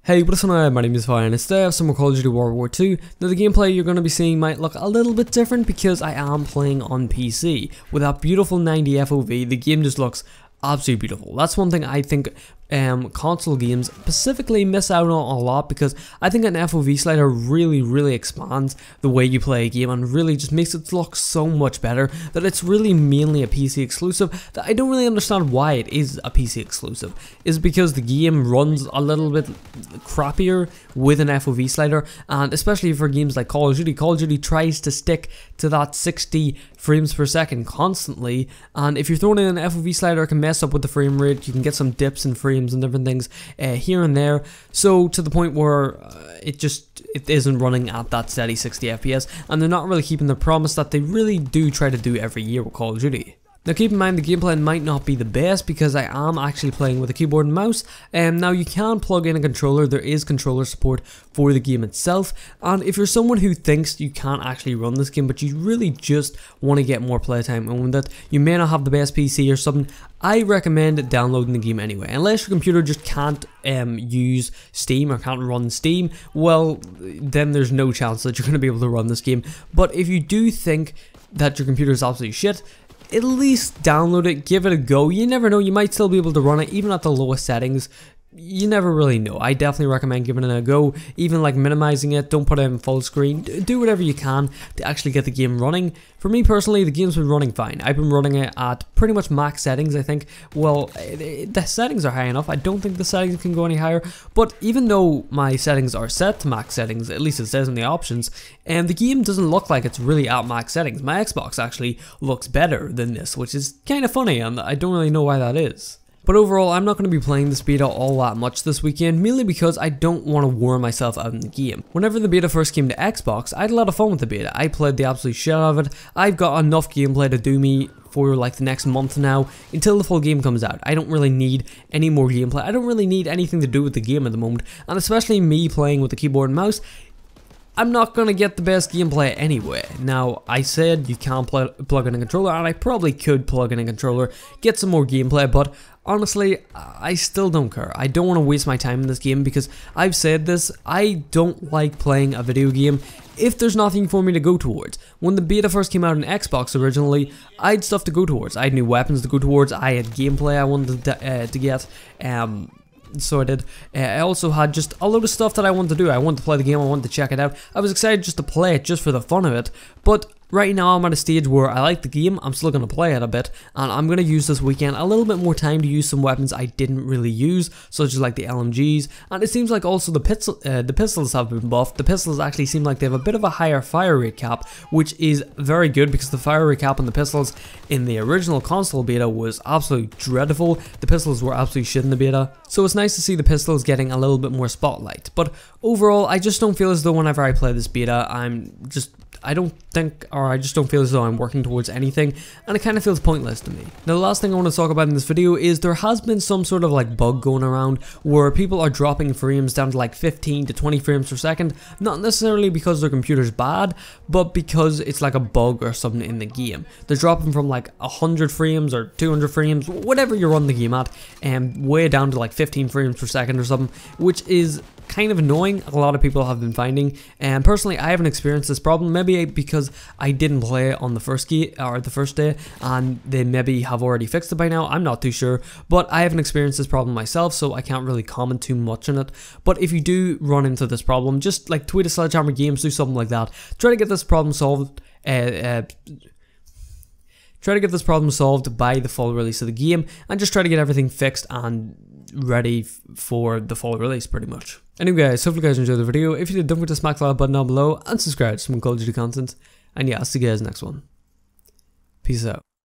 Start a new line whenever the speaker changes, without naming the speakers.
Hey, what's up? My name is Fire and today I have some more Call of Duty World War 2. Now the gameplay you're going to be seeing might look a little bit different because I am playing on PC. With that beautiful 90 FOV, the game just looks absolutely beautiful. That's one thing I think console games specifically miss out on a lot, because I think an FOV slider really expands the way you play a game and really just makes it look so much better that it's really mainly a PC exclusive. That I don't really understand why it is a PC exclusive. Is because the game runs a little bit crappier with an FOV slider, and especially for games like Call of Duty tries to stick to that 60 frames per second constantly, and if you're throwing in an FOV slider, it can mess up with the frame rate. You can get some dips in frames and different things here and there, so to the point where it isn't running at that steady 60 FPS, and they're not really keeping the promise that they really do try to do every year with Call of Duty. Now keep in mind the gameplay might not be the best because I am actually playing with a keyboard and mouse. Now you can plug in a controller, there is controller support for the game itself, and if you're someone who thinks you can't actually run this game but you really just want to get more playtime and that you may not have the best PC or something, I recommend downloading the game anyway. Unless your computer just can't use Steam or can't run Steam, well then there's no chance that you're going to be able to run this game. But if you do think that your computer is absolutely shit, at least download it, give it a go. You never know, you might still be able to run it even at the lowest settings. You never really know. I definitely recommend giving it a go, even like minimizing it. Don't put it in full screen. Do whatever you can to actually get the game running. For me personally, the game's been running fine. I've been running it at pretty much max settings, I think. Well, the settings are high enough. I don't think the settings can go any higher, but even though my settings are set to max settings, at least it says in the options, and the game doesn't look like it's really at max settings. My Xbox actually looks better than this, which is kind of funny, and I don't really know why that is. But overall, I'm not going to be playing this beta all that much this weekend, mainly because I don't want to wear myself out in the game. Whenever the beta first came to Xbox, I had a lot of fun with the beta. I played the absolute shit out of it. I've got enough gameplay to do me for like the next month now, until the full game comes out. I don't really need any more gameplay. I don't really need anything to do with the game at the moment, and especially me playing with the keyboard and mouse, I'm not going to get the best gameplay anyway. Now, I said you can't plug in a controller, and I probably could plug in a controller, get some more gameplay, but honestly, I still don't care. I don't want to waste my time in this game because I've said this, I don't like playing a video game if there's nothing for me to go towards. When the beta first came out on Xbox originally, I had stuff to go towards. I had new weapons to go towards, I had gameplay I wanted to get, so I did. I also had just a load of stuff that I wanted to do. I wanted to play the game, I wanted to check it out. I was excited just to play it, just for the fun of it. But right now I'm at a stage where I like the game, I'm still going to play it a bit, and I'm going to use this weekend a little bit more time to use some weapons I didn't really use, such as like the LMGs, and it seems like also the pistols have been buffed. The pistols actually seem like they have a bit of a higher fire rate cap, which is very good because the fire rate cap on the pistols in the original console beta was absolutely dreadful. The pistols were absolutely shit in the beta, so it's nice to see the pistols getting a little bit more spotlight. But overall, I just don't feel as though whenever I play this beta, I just don't feel as though I'm working towards anything, and it kind of feels pointless to me. Now the last thing I want to talk about in this video is there has been some sort of like bug going around where people are dropping frames down to like 15 to 20 frames per second, not necessarily because their computer's bad, but because it's like a bug or something in the game. They're dropping from like 100 frames or 200 frames, whatever you run the game at, and way down to like 15 frames per second or something, which is kind of annoying. A lot of people have been finding, and personally I haven't experienced this problem, maybe because I didn't play on the first day, and they maybe have already fixed it by now, I'm not too sure, but I haven't experienced this problem myself, so I can't really comment too much on it. But if you do run into this problem, just like tweet a Sledgehammer Games, do something like that, try to get this problem solved. Try to get this problem solved by the full release of the game, and just try to get everything fixed and ready for the full release pretty much. Anyway guys, hopefully you guys enjoyed the video. If you did, don't forget to smack the like button down below and subscribe to some Call of Duty content. And yeah, I'll see you guys next one. Peace out.